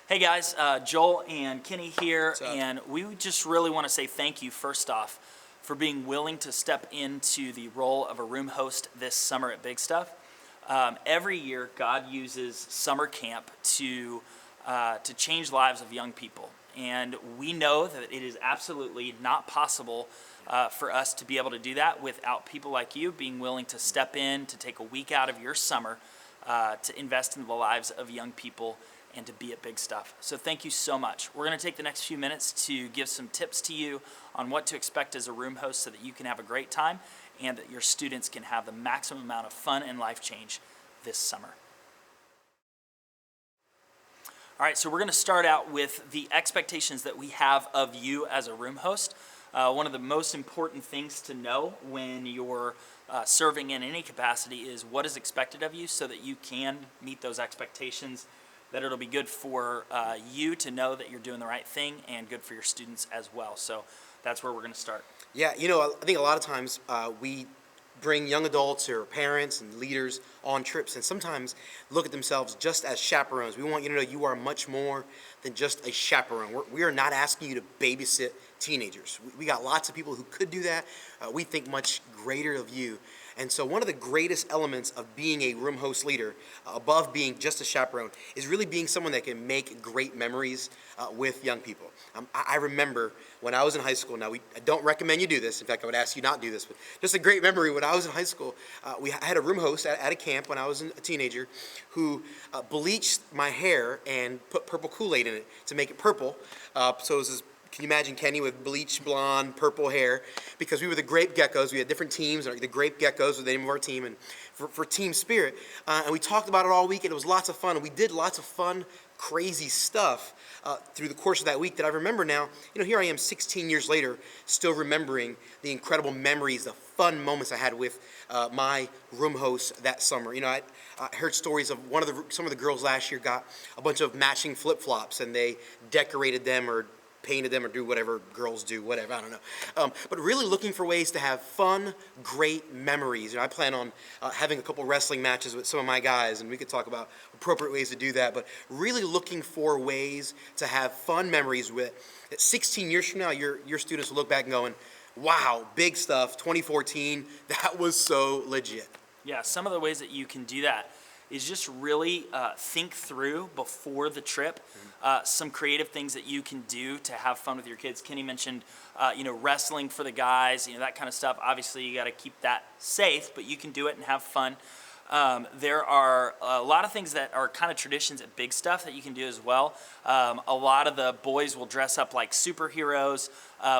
Hey guys, Joel and Kenny here, What's up? and we just really want to say thank you first off for being willing to step into the role of a room host this summer at Big Stuff. Every year, God uses summer camp to change lives of young people, and we know that it is absolutely not possible for us to be able to do that without people like you being willing to step in, to take a week out of your summer, to invest in the lives of young people and to be at Big Stuff. So thank you so much. We're going to take the next few minutes to give some tips to you on what to expect as a room host so that you can have a great time and that your students can have the maximum amount of fun and life change this summer. All right, so we're going to start out with the expectations that we have of you as a room host. One of the most important things to know when you're serving in any capacity is what is expected of you so that you can meet those expectations, that it'll be good for you to know that you're doing the right thing and good for your students as well. So that's where we're going to start. Yeah, I think a lot of times we bring young adults or parents and leaders on trips and sometimes look at themselves just as chaperones. We want you to know you are much more than just a chaperone. We are not asking you to babysit teenagers. We got lots of people who could do that. We think much greater of you. And so one of the greatest elements of being a room host leader, above being just a chaperone, is really being someone that can make great memories with young people. I remember when I was in high school, now I don't recommend you do this, in fact I would ask you not do this, but just a great memory when I was in high school, I had a room host at a camp when I was a teenager who bleached my hair and put purple Kool-Aid in it to make it purple. So it was this, can you imagine Kenny with bleach blonde, purple hair? Because we were the Grape Geckos. We had different teams. The Grape Geckos was the name of our team, and for team spirit. And we talked about it all week, and it was lots of fun. And we did lots of fun, crazy stuff through the course of that week that I remember now. Here I am 16 years later, still remembering the incredible memories, the fun moments I had with my room host that summer. I heard stories of some of the girls last year got a bunch of matching flip-flops, and they decorated them or painted them or do whatever girls do, whatever, I don't know. But really looking for ways to have fun, great memories. I plan on having a couple wrestling matches with some of my guys, and we could talk about appropriate ways to do that, but really looking for ways to have fun memories with. 16 years from now, your students will look back and going, wow, Big Stuff, 2014, that was so legit. Yeah, some of the ways that you can do that is just really think through before the trip some creative things that you can do to have fun with your kids. Kenny mentioned wrestling for the guys, that kind of stuff. Obviously you got to keep that safe, but you can do it and have fun. There are a lot of things that are kind of traditions at Big Stuff that you can do as well. A lot of the boys will dress up like superheroes.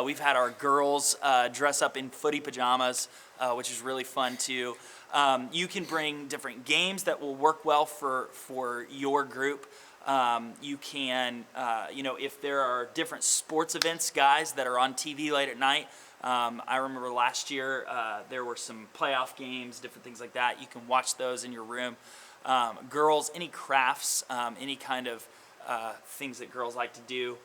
We've had our girls dress up in footy pajamas, which is really fun too. You can bring different games that will work well for your group. You can, if there are different sports events, guys, that are on TV late at night. I remember last year there were some playoff games, different things like that. You can watch those in your room. Girls, any crafts, any kind of things that girls like to do,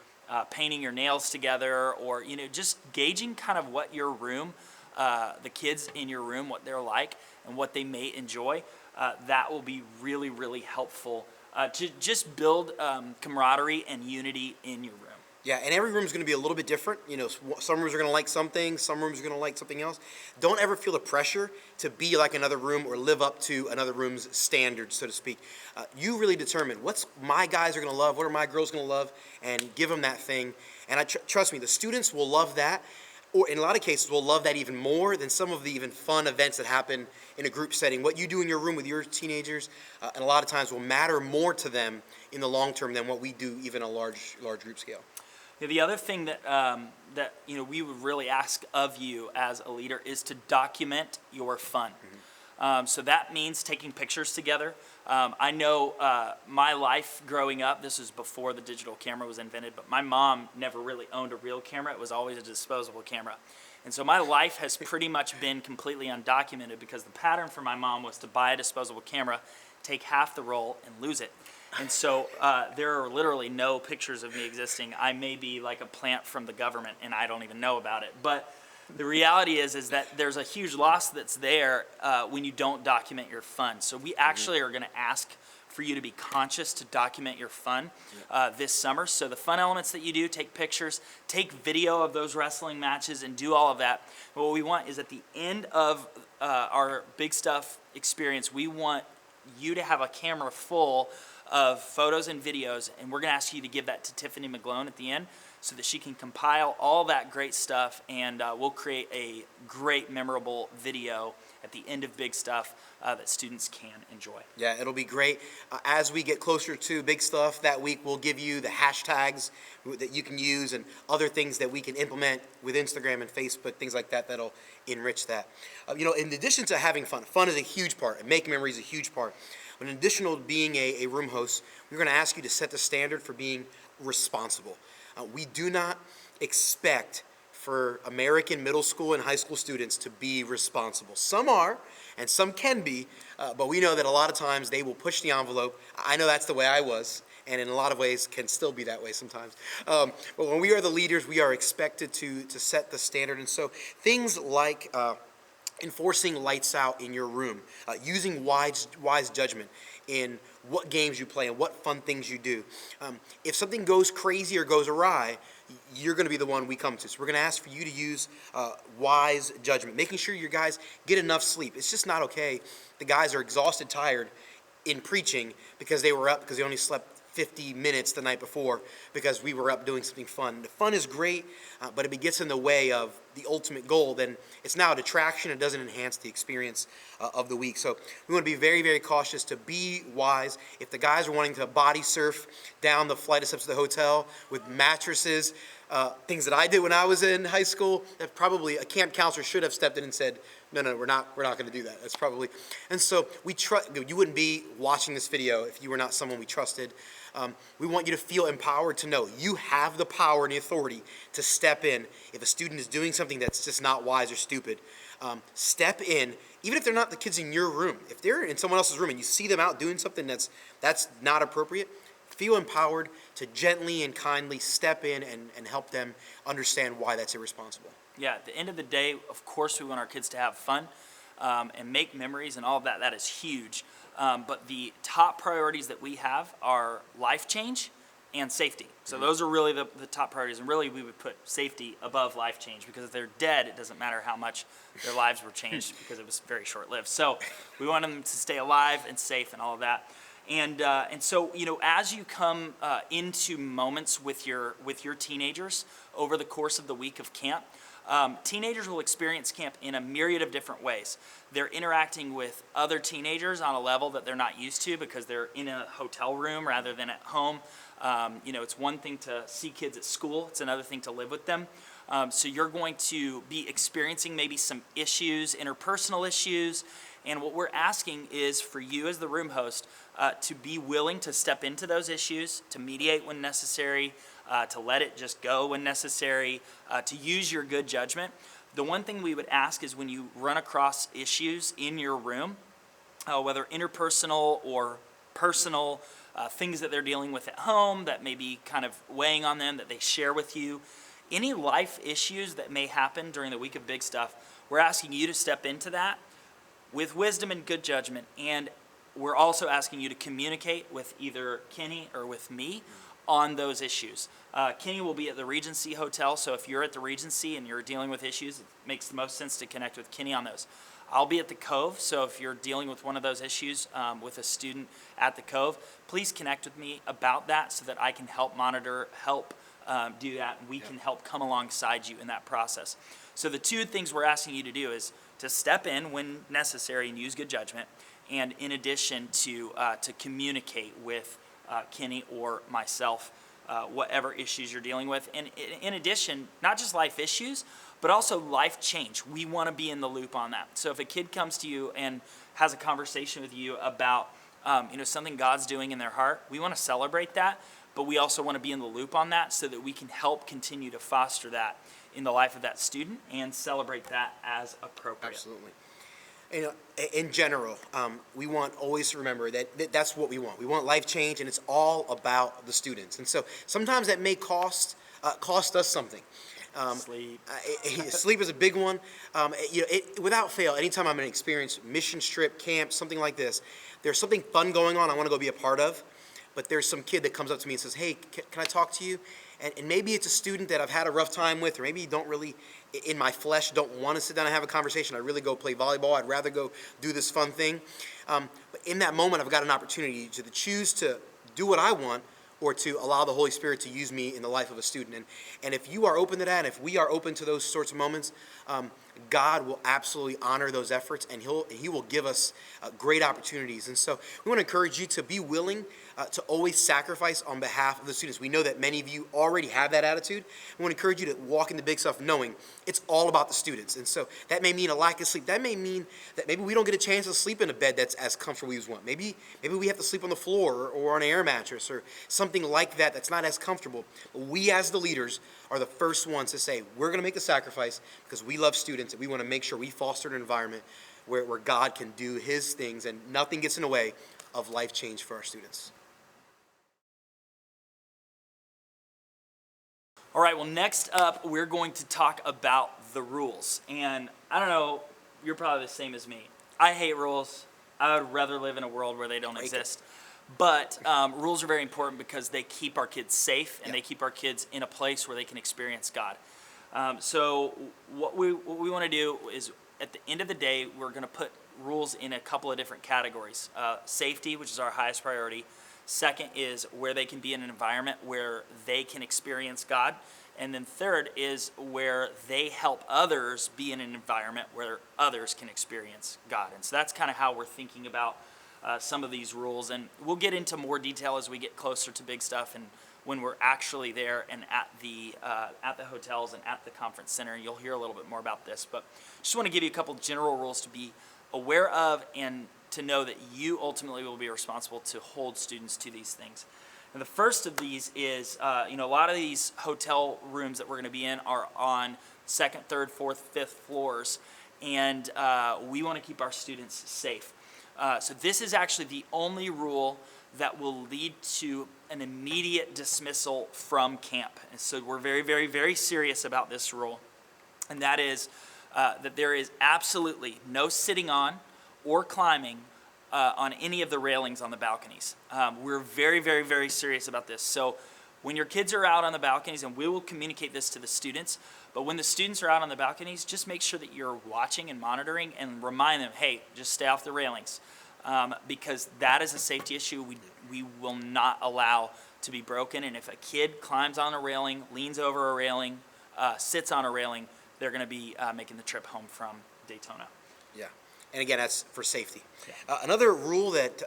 painting your nails together, or just gauging kind of what your room, the kids in your room, what they're like and what they may enjoy. That will be really, really helpful to just build camaraderie and unity in your room. Yeah, and every room is going to be a little bit different. Some rooms are going to like some things, some rooms are going to like something else. Don't ever feel the pressure to be like another room or live up to another room's standards, so to speak. You really determine what's my guys are going to love, what are my girls going to love, and give them that thing. And trust me, the students will love that, or in a lot of cases will love that even more than some of the even fun events that happen in a group setting. What you do in your room with your teenagers, and a lot of times will matter more to them in the long term than what we do even a large group scale. The other thing that we would really ask of you as a leader is to document your fun. Mm-hmm. So that means taking pictures together. I know my life growing up, this was before the digital camera was invented, but my mom never really owned a real camera. It was always a disposable camera. And so my life has pretty much been completely undocumented because the pattern for my mom was to buy a disposable camera, take half the roll, and lose it. And so there are literally no pictures of me existing. I may be like a plant from the government, and I don't even know about it. But The reality is that there's a huge loss that's there when you don't document your fun. So we actually are going to ask for you to be conscious to document your fun this summer. So the fun elements that you do, take pictures, take video of those wrestling matches, and do all of that. But what we want is at the end of our Big Stuff experience, we want you to have a camera full of photos and videos, and we're going to ask you to give that to Tiffany McGlone at the end so that she can compile all that great stuff, and we'll create a great, memorable video at the end of Big Stuff that students can enjoy. Yeah, it'll be great. As we get closer to Big Stuff that week, we'll give you the hashtags that you can use and other things that we can implement with Instagram and Facebook, things like that, that'll enrich that. In addition to having fun, fun is a huge part, and making memories is a huge part. But in addition to being a room host, we're going to ask you to set the standard for being responsible. We do not expect for American middle school and high school students to be responsible. Some are, and some can be, but we know that a lot of times they will push the envelope. I know that's the way I was, and in a lot of ways can still be that way sometimes. But when we are the leaders, we are expected to set the standard. And so things like enforcing lights out in your room, using wise judgment in what games you play and what fun things you do. If something goes crazy or goes awry, you're going to be the one we come to. So we're going to ask for you to use wise judgment, making sure your guys get enough sleep. It's just not okay. The guys are exhausted, tired in preaching because they were up because they only slept 50 minutes the night before because we were up doing something fun. The fun is great, but if it gets in the way of the ultimate goal, then it's now a detraction. It doesn't enhance the experience of the week. So we want to be very, very cautious to be wise. If the guys are wanting to body surf down the flight of steps to the hotel with mattresses, things that I did when I was in high school, that probably a camp counselor should have stepped in and said, no, we're not going to do that. That's probably, and so you wouldn't be watching this video if you were not someone we trusted. We want you to feel empowered to know you have the power and the authority to step in if a student is doing something that's just not wise or stupid. Step in, even if they're not the kids in your room. If they're in someone else's room and you see them out doing something that's not appropriate, feel empowered to gently and kindly step in and help them understand why that's irresponsible. Yeah, at the end of the day, of course, we want our kids to have fun and make memories and all of that. That is huge. But the top priorities that we have are life change and safety. So those are really the top priorities. And really, we would put safety above life change because if they're dead, it doesn't matter how much their lives were changed because it was very short-lived. So we want them to stay alive and safe and all of that. And so, as you come into moments with your teenagers over the course of the week of camp, teenagers will experience camp in a myriad of different ways. They're interacting with other teenagers on a level that they're not used to because they're in a hotel room rather than at home. It's one thing to see kids at school. It's another thing to live with them. So you're going to be experiencing maybe some issues, interpersonal issues. And what we're asking is for you as the room host to be willing to step into those issues, to mediate when necessary, to let it just go when necessary, to use your good judgment. The one thing we would ask is when you run across issues in your room, whether interpersonal or personal, things that they're dealing with at home that may be kind of weighing on them that they share with you, any life issues that may happen during the week of Big Stuff, we're asking you to step into that with wisdom and good judgment. And we're also asking you to communicate with either Kenny or with me on those issues. Kenny will be at the Regency Hotel, so if you're at the Regency and you're dealing with issues, it makes the most sense to connect with Kenny on those. I'll be at the Cove, so if you're dealing with one of those issues with a student at the Cove, please connect with me about that so that I can help monitor, help do that, and we can help come alongside you in that process. So the two things we're asking you to do is to step in when necessary and use good judgment, and in addition to communicate with Kenny or myself whatever issues you're dealing with. And in addition, not just life issues, but also life change. We want to be in the loop on that. So if a kid comes to you and has a conversation with you about something God's doing in their heart, we want to celebrate that, but we also want to be in the loop on that so that we can help continue to foster that in the life of that student and celebrate that as appropriate. Absolutely. In general, we want always to remember that that's what we want. We want life change, and it's all about the students. And so sometimes that may cost us something. Sleep. Sleep is a big one. Without fail, anytime I'm in an experience, mission trip, camp, something like this, there's something fun going on I want to go be a part of, but there's some kid that comes up to me and says, hey, can I talk to you? And maybe it's a student that I've had a rough time with, or maybe don't really, in my flesh, don't want to sit down and have a conversation. I really go play volleyball. I'd rather go do this fun thing. But in that moment, I've got an opportunity to choose to do what I want, or to allow the Holy Spirit to use me in the life of a student. And if you are open to that, and if we are open to those sorts of moments, God will absolutely honor those efforts, and He will give us great opportunities. And so we want to encourage you to be willing to always sacrifice on behalf of the students. We know that many of you already have that attitude. We want to encourage you to walk into big stuff knowing it's all about the students. And so that may mean a lack of sleep. That may mean that maybe we don't get a chance to sleep in a bed that's as comfortable as we want. Maybe we have to sleep on the floor or on an air mattress or something like that that's not as comfortable. But we as the leaders are the first ones to say, we're going to make the sacrifice because we love students, and we want to make sure we foster an environment where God can do His things and nothing gets in the way of life change for our students. All right, well, next up, we're going to talk about the rules. And I don't know, you're probably the same as me. I hate rules. I would rather live in a world where they don't exist. But rules are very important because they keep our kids safe, and they keep our kids in a place where they can experience God. So what we want to do is, at the end of the day, we're going to put rules in a couple of different categories. Safety, which is our highest priority. Second is where they can be in an environment where they can experience God. And then third is where they help others be in an environment where others can experience God. And so that's kind of how we're thinking about some of these rules. And we'll get into more detail as we get closer to big stuff and when we're actually there and at the hotels and at the conference center. You'll hear a little bit more about this. But just want to give you a couple general rules to be aware of and to know that you ultimately will be responsible to hold students to these things. And the first of these is, a lot of these hotel rooms that we're going to be in are on second, third, fourth, fifth floors, and we want to keep our students safe. So this is actually the only rule that will lead to an immediate dismissal from camp. And so we're very, very, very serious about this rule, and that is that there is absolutely no sitting on or climbing on any of the railings on the balconies. We're very, very, very serious about this. So when your kids are out on the balconies, and we will communicate this to the students, but when the students are out on the balconies, just make sure that you're watching and monitoring and remind them, hey, just stay off the railings. Because that is a safety issue we will not allow to be broken. And if a kid climbs on a railing, leans over a railing, sits on a railing, they're going to be making the trip home from Daytona. Yeah. And again, that's for safety. Yeah. Another rule that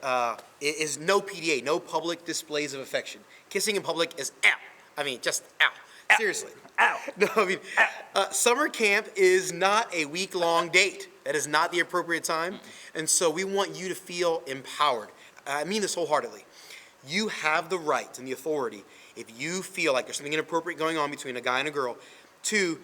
is no PDA, no public displays of affection. Kissing in public is out. I mean, just out. Ow. Seriously. Ow. No, I mean, summer camp is not a week-long date. That is not the appropriate time. And so we want you to feel empowered. I mean this wholeheartedly. You have the right and the authority, if you feel like there's something inappropriate going on between a guy and a girl, to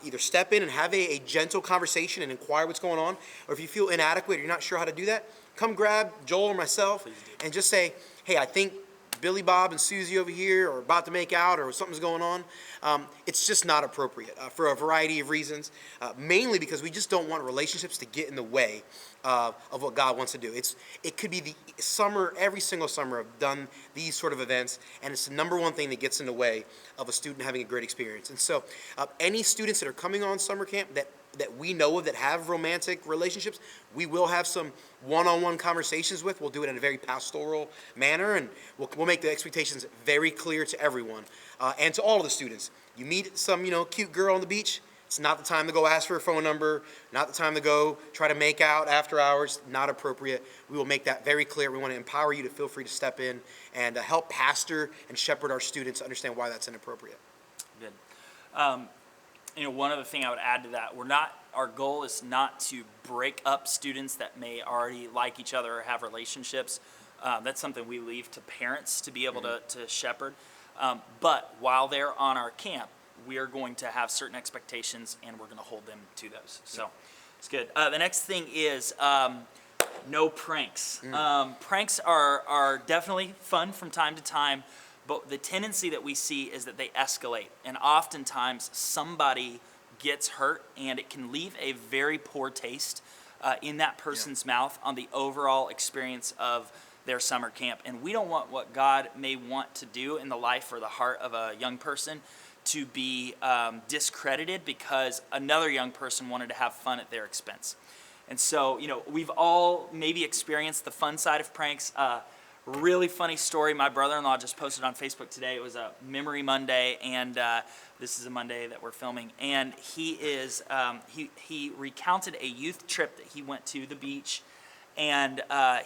either step in and have a gentle conversation and inquire what's going on, or if you feel inadequate or you're not sure how to do that, come grab Joel or myself and just say, hey, I think Billy Bob and Susie over here are about to make out or something's going on. It's just not appropriate for a variety of reasons, mainly because we just don't want relationships to get in the way of what God wants to do. It could be the summer, every single summer I've done these sort of events, and it's the number one thing that gets in the way of a student having a great experience. And so any students that are coming on summer camp that we know of that have romantic relationships, we will have some one-on-one conversations with. We'll do it in a very pastoral manner, and we'll make the expectations very clear to everyone and to all of the students. You meet some cute girl on the beach, it's not the time to go ask for a phone number, not the time to go try to make out after hours, not appropriate. We will make that very clear. We want to empower you to feel free to step in and help pastor and shepherd our students to understand why that's inappropriate. Good. One other thing I would add to that, our goal is not to break up students that may already like each other or have relationships. That's something we leave to parents to be able to shepherd. But while they're on our camp, we are going to have certain expectations, and we're going to hold them to those. So it's good. The next thing is no pranks. Pranks are definitely fun from time to time, But the tendency that we see is that they escalate, and oftentimes somebody gets hurt, and it can leave a very poor taste in that person's mouth on the overall experience of their summer camp. And we don't want what God may want to do in the life or the heart of a young person to be discredited because another young person wanted to have fun at their expense. And so, we've all maybe experienced the fun side of pranks. Really funny story. My brother-in-law just posted on Facebook today. It was a Memory Monday, and this is a Monday that we're filming. And he recounted a youth trip that he went to the beach, and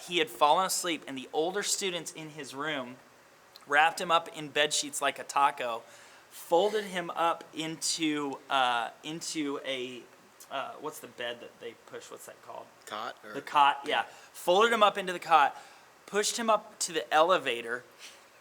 he had fallen asleep, and the older students in his room wrapped him up in bed sheets like a taco, folded him up into a what's the bed that they push? What's that called? Cot? The cot, yeah. Folded him up into the cot, pushed him up to the elevator,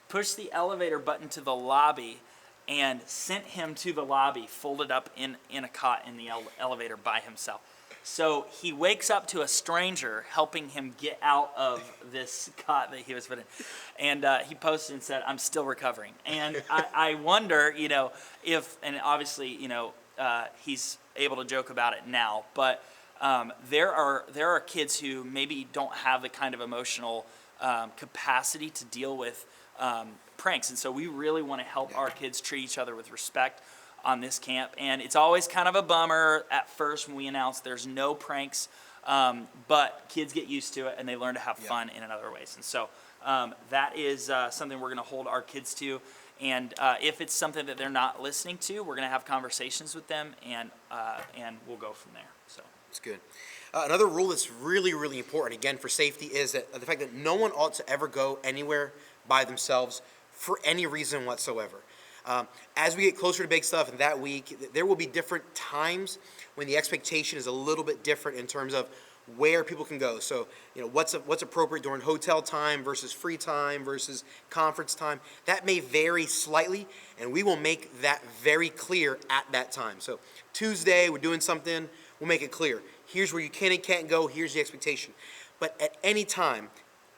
pushed the elevator button to the lobby, and sent him to the lobby, folded up in a cot in the elevator by himself. So he wakes up to a stranger helping him get out of this cot that he was put in. And he posted and said, "I'm still recovering." And I wonder, if, and obviously, he's able to joke about it now, but there are kids who maybe don't have the kind of emotional capacity to deal with pranks. And so we really want to help our kids treat each other with respect on this camp. And it's always kind of a bummer at first when we announce there's no pranks, but kids get used to it and they learn to have fun in other ways. And so that is something we're going to hold our kids to. And if it's something that they're not listening to, we're going to have conversations with them, and we'll go from there. So it's good. Another rule that's really, really important, again, for safety is that the fact that no one ought to ever go anywhere by themselves for any reason whatsoever. As we get closer to Big Stuf and that week, there will be different times when the expectation is a little bit different in terms of where people can go. So, what's appropriate during hotel time versus free time versus conference time. That may vary slightly, and we will make that very clear at that time. So Tuesday, we're doing something, we'll make it clear. Here's where you can and can't go, here's the expectation. But at any time,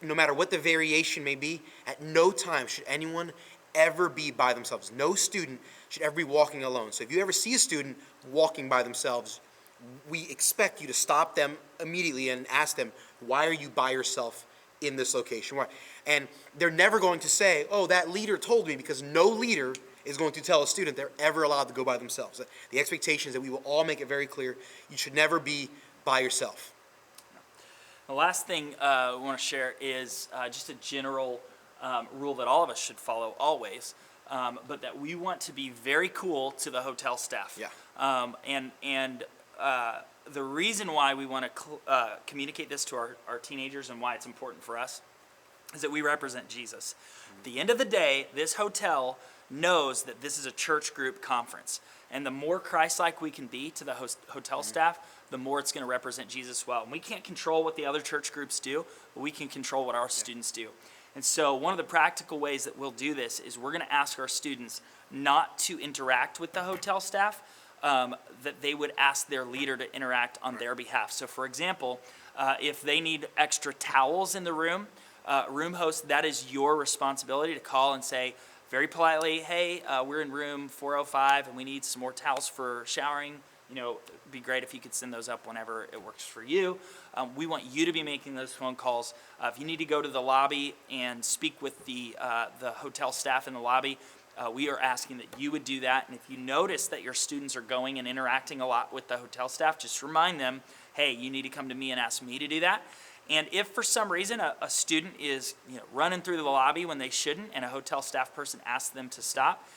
no matter what the variation may be, at no time should anyone ever be by themselves. No student should ever be walking alone. So if you ever see a student walking by themselves, we expect you to stop them immediately and ask them, why are you by yourself in this location? Why? And they're never going to say, oh, that leader told me, because no leader is going to tell a student they're ever allowed to go by themselves. The expectation is that we will all make it very clear, you should never be by yourself. The last thing we want to share is just a general rule that all of us should follow always, but that we want to be very cool to the hotel staff. Yeah. The reason why we want to communicate this to our teenagers and why it's important for us is that we represent Jesus. At the end of the day, this hotel knows that this is a church group conference. And the more Christ-like we can be to the hotel staff, the more it's going to represent Jesus well. And we can't control what the other church groups do, but we can control what our students do. And so one of the practical ways that we'll do this is we're going to ask our students not to interact with the hotel staff, that they would ask their leader to interact on their behalf. So for example, if they need extra towels in the room host, that is your responsibility to call and say very politely, hey, we're in room 405 and we need some more towels for showering. It'd be great if you could send those up whenever it works for you. We want you to be making those phone calls. If you need to go to the lobby and speak with the hotel staff in the lobby, we are asking that you would do that. And if you notice that your students are going and interacting a lot with the hotel staff, just remind them, hey, you need to come to me and ask me to do that. And if for some reason a student is running through the lobby when they shouldn't and a hotel staff person asks them to stop,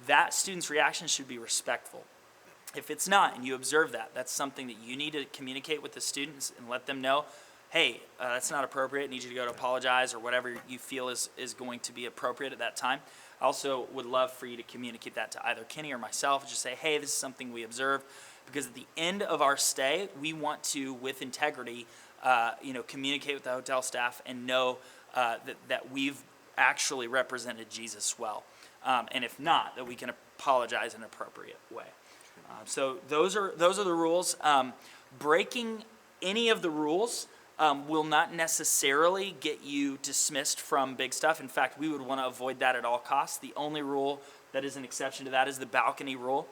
that student's reaction should be respectful. If it's not, and you observe that, that's something that you need to communicate with the students and let them know, hey, that's not appropriate, I need you to go to apologize, or whatever you feel is going to be appropriate at that time. I also would love for you to communicate that to either Kenny or myself, just say, hey, this is something we observed, because at the end of our stay, we want to, with integrity, communicate with the hotel staff and know that we've actually represented Jesus well. And if not, that we can apologize in an appropriate way. So those are the rules. Breaking any of the rules will not necessarily get you dismissed from Big Stuff. In fact, we would want to avoid that at all costs. The only rule that is an exception to that is the balcony rule.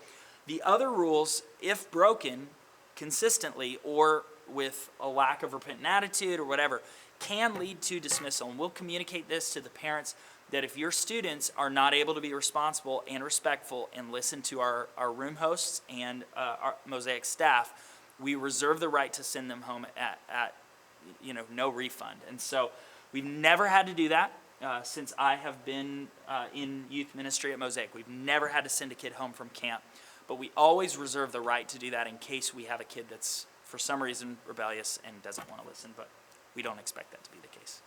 The other rules, if broken consistently or with a lack of repentant attitude or whatever, can lead to dismissal. And we'll communicate this to the parents that if your students are not able to be responsible and respectful and listen to our room hosts and our Mosaic staff, we reserve the right to send them home at no refund. And so we've never had to do that since I have been in youth ministry at Mosaic. We've never had to send a kid home from camp, but we always reserve the right to do that in case we have a kid that's for some reason rebellious and doesn't want to listen, but we don't expect that to be the case.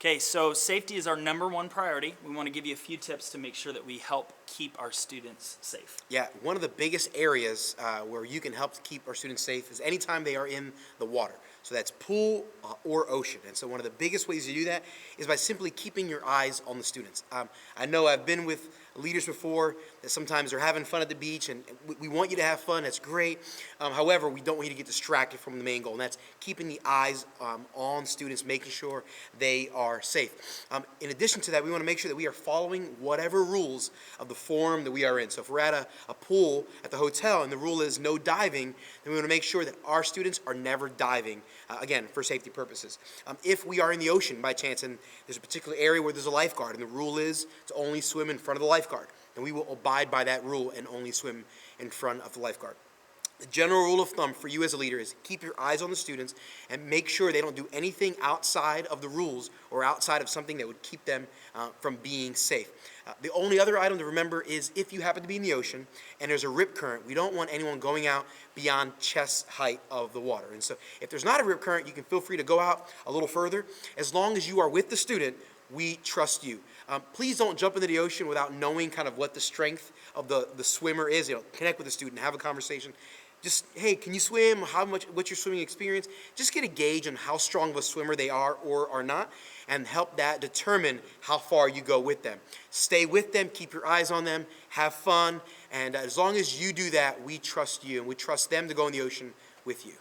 Okay, so safety is our number one priority. We want to give you a few tips to make sure that we help keep our students safe. Yeah, one of the biggest areas where you can help keep our students safe is anytime they are in the water. So that's pool or ocean. And so one of the biggest ways to do that is by simply keeping your eyes on the students. I know I've been with leaders before that sometimes they're having fun at the beach, and we want you to have fun. That's great. However, we don't want you to get distracted from the main goal, and that's keeping the eyes on students, making sure they are safe. In addition to that, we want to make sure that we are following whatever rules of the forum that we are in. So if we're at a pool at the hotel and the rule is no diving, then we want to make sure that our students are never diving, again, for safety purposes. If we are in the ocean by chance and there's a particular area where there's a lifeguard and the rule is to only swim in front of the lifeguard, then we will abide by that rule and only swim in front of the lifeguard. The general rule of thumb for you as a leader is keep your eyes on the students and make sure they don't do anything outside of the rules or outside of something that would keep them from being safe. The only other item to remember is if you happen to be in the ocean and there's a rip current, we don't want anyone going out beyond chest height of the water. And so if there's not a rip current, you can feel free to go out a little further. As long as you are with the student, we trust you. Please don't jump into the ocean without knowing kind of what the strength of the swimmer is. Connect with the student, have a conversation. Just, hey, can you swim? What's your swimming experience? Just get a gauge on how strong of a swimmer they are or are not, and help that determine how far you go with them. Stay with them, keep your eyes on them, have fun, and as long as you do that, we trust you, and we trust them to go in the ocean with you.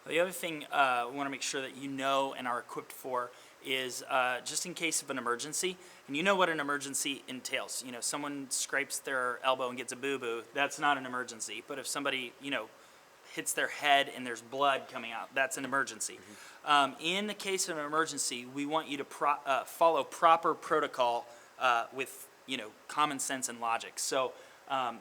The other thing we want to make sure that you know and are equipped for is just in case of an emergency, and you know what an emergency entails. Someone scrapes their elbow and gets a boo-boo, that's not an emergency. But if somebody, hits their head and there's blood coming out, that's an emergency. Mm-hmm. In the case of an emergency, we want you to follow proper protocol with, common sense and logic. So,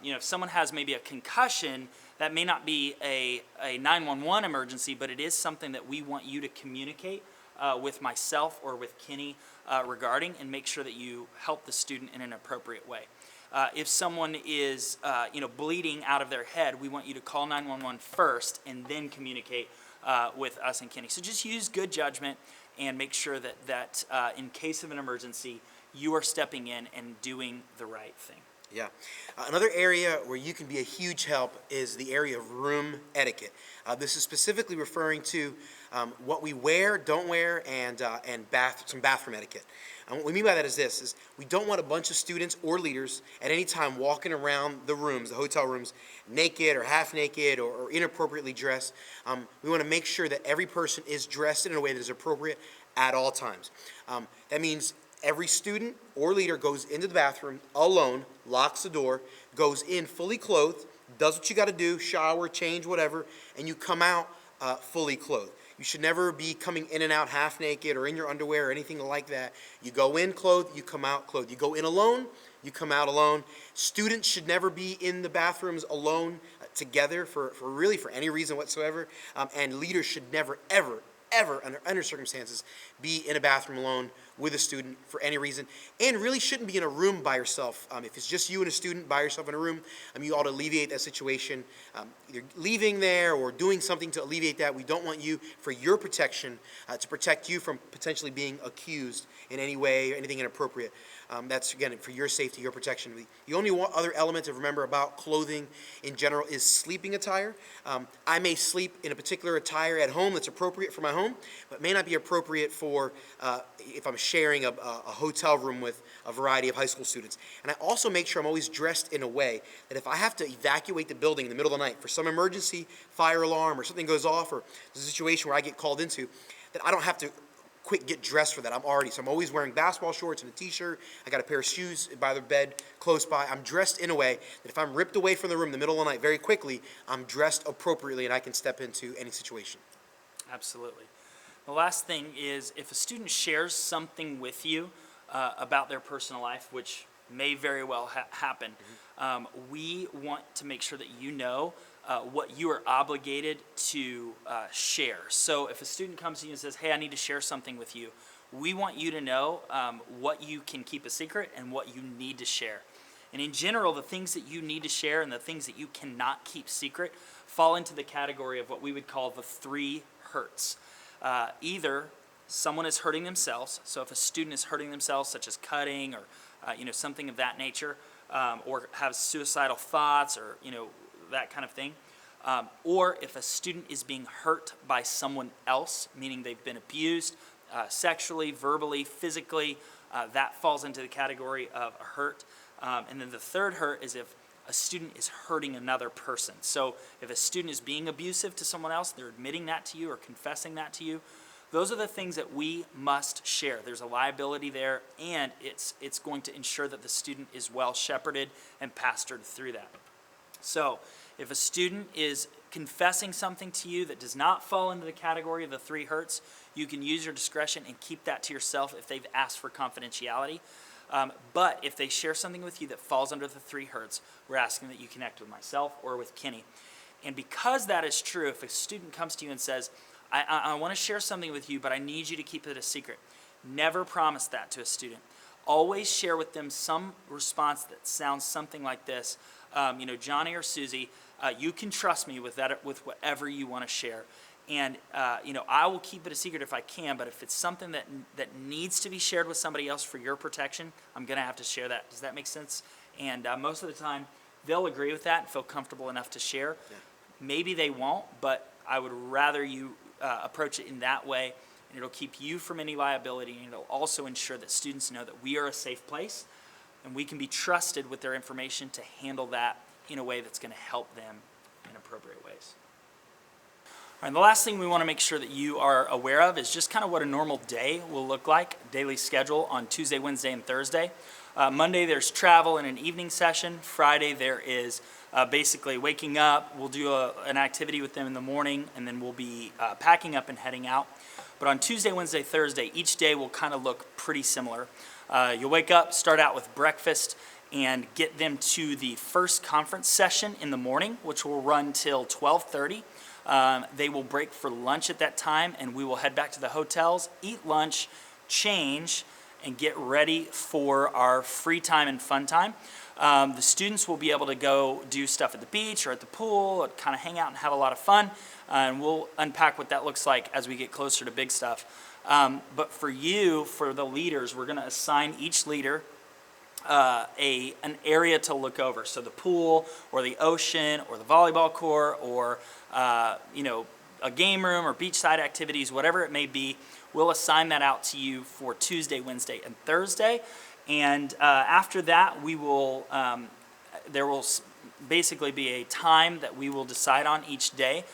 if someone has maybe a concussion, that may not be a 911 emergency, but it is something that we want you to communicate with myself or with Kenny regarding, and make sure that you help the student in an appropriate way. If someone is bleeding out of their head, we want you to call 911 first and then communicate with us and Kenny. So just use good judgment and make sure that in case of an emergency, you are stepping in and doing the right thing. Yeah. Another area where you can be a huge help is the area of room etiquette. This is specifically referring to what we wear, don't wear, and some bathroom etiquette. And what we mean by that is this, is we don't want a bunch of students or leaders at any time walking around the rooms, the hotel rooms, naked or half naked or inappropriately dressed. We want to make sure that every person is dressed in a way that is appropriate at all times. That means every student or leader goes into the bathroom alone, locks the door, goes in fully clothed, does what you got to do, shower, change, whatever, and you come out fully clothed. You should never be coming in and out half naked or in your underwear or anything like that. You go in clothed, you come out clothed. You go in alone, you come out alone. Students should never be in the bathrooms alone together for any reason whatsoever. And leaders should never, ever, under circumstances, be in a bathroom alone with a student for any reason, and really shouldn't be in a room by yourself. If it's just you and a student by yourself in a room, you ought to alleviate that situation, either leaving there or doing something to alleviate that. We don't want you, for your protection, to protect you from potentially being accused in any way or anything inappropriate. That's, again, for your safety, your protection. The only other element to remember about clothing in general is sleeping attire. I may sleep in a particular attire at home that's appropriate for my home, but may not be appropriate for if I'm sharing a hotel room with a variety of high school students. And I also make sure I'm always dressed in a way that if I have to evacuate the building in the middle of the night for some emergency, fire alarm, or something goes off, or there's a situation where I get called into, that I don't have to quick get dressed for that. So I'm always wearing basketball shorts and a t-shirt. I got a pair of shoes by the bed close by. I'm dressed in a way that if I'm ripped away from the room in the middle of the night very quickly, I'm dressed appropriately and I can step into any situation. Absolutely. The last thing is if a student shares something with you about their personal life, which may very well happen, we want to make sure that you know what you are obligated to share. So if a student comes to you and says, hey, I need to share something with you, we want you to know what you can keep a secret and what you need to share. And in general, the things that you need to share and the things that you cannot keep secret fall into the category of what we would call the 3 hurts. Either someone is hurting themselves, so if a student is hurting themselves, such as cutting or something of that nature, or has suicidal thoughts or that kind of thing, or if a student is being hurt by someone else, meaning they've been abused sexually, verbally, physically, that falls into the category of a hurt. And then the third hurt is if a student is hurting another person. So if a student is being abusive to someone else, they're admitting that to you or confessing that to you, those are the things that we must share. There's a liability there, and it's going to ensure that the student is well shepherded and pastored through that. So if a student is confessing something to you that does not fall into the category of the 3 hurts, you can use your discretion and keep that to yourself if they've asked for confidentiality. But if they share something with you that falls under the 3 hurts, we're asking that you connect with myself or with Kenny. And because that is true, if a student comes to you and says, I want to share something with you, but I need you to keep it a secret, never promise that to a student. Always share with them some response that sounds something like this. Johnny or Susie, you can trust me with that, with whatever you want to share. And, I will keep it a secret if I can, but if it's something that needs to be shared with somebody else for your protection, I'm going to have to share that. Does that make sense? And most of the time, they'll agree with that and feel comfortable enough to share. Yeah. Maybe they won't, but I would rather you approach it in that way, and it'll keep you from any liability, and it'll also ensure that students know that we are a safe place, and we can be trusted with their information to handle that in a way that's going to help them in appropriate ways. All right, the last thing we want to make sure that you are aware of is just kind of what a normal day will look like, daily schedule on Tuesday, Wednesday, and Thursday. Monday, there's travel and an evening session. Friday, there is basically waking up. We'll do an activity with them in the morning, and then we'll be packing up and heading out. But on Tuesday, Wednesday, Thursday, each day will kind of look pretty similar. You'll wake up, start out with breakfast, and get them to the first conference session in the morning, which will run till 12:30. They will break for lunch at that time, and we will head back to the hotels, eat lunch, change, and get ready for our free time and fun time. The students will be able to go do stuff at the beach or at the pool, kind of hang out and have a lot of fun, and we'll unpack what that looks like as we get closer to big stuff. But for you, for the leaders, we're going to assign each leader an area to look over. So the pool or the ocean or the volleyball court or a game room or beachside activities, whatever it may be, we'll assign that out to you for Tuesday, Wednesday, and Thursday. And after that, we will there will basically be a time that we will decide on each day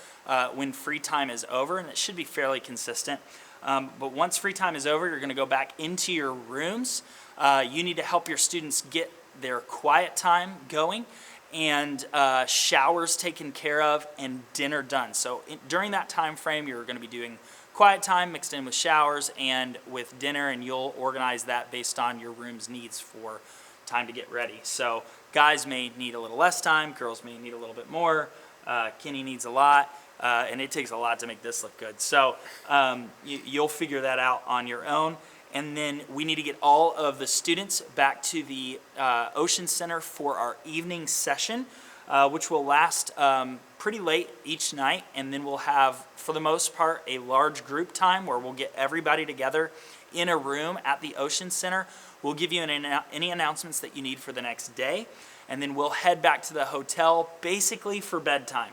when free time is over, and it should be fairly consistent. But once free time is over, you're going to go back into your rooms. You need to help your students get their quiet time going and showers taken care of and dinner done. So during that time frame, you're going to be doing quiet time mixed in with showers and with dinner, and you'll organize that based on your room's needs for time to get ready. So guys may need a little less time, girls may need a little bit more, Kenny needs a lot, and it takes a lot to make this look good. So you'll figure that out on your own. And then we need to get all of the students back to the Ocean Center for our evening session, which will last pretty late each night. And then we'll have, for the most part, a large group time where we'll get everybody together in a room at the Ocean Center. We'll give you any announcements that you need for the next day. And then we'll head back to the hotel basically for bedtime.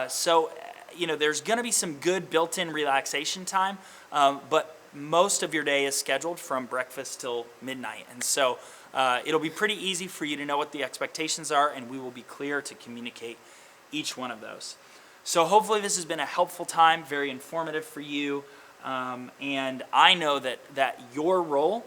So there's going to be some good built-in relaxation time, but most of your day is scheduled from breakfast till midnight. And so it'll be pretty easy for you to know what the expectations are, and we will be clear to communicate each one of those. So hopefully this has been a helpful time, very informative for you. And I know that your role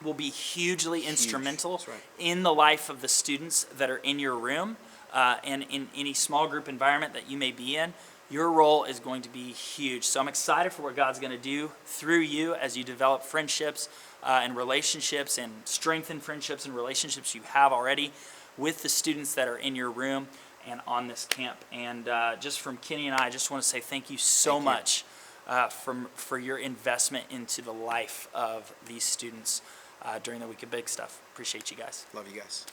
will be hugely instrumental That's right. in the life of the students that are in your room, and in any small group environment that you may be in. Your role is going to be huge. So I'm excited for what God's going to do through you as you develop friendships and relationships, and strengthen friendships and relationships you have already with the students that are in your room and on this camp. And just from Kenny and I just want to say thank you so much for your investment into the life of these students during the week of Big Stuff. Appreciate you guys. Love you guys.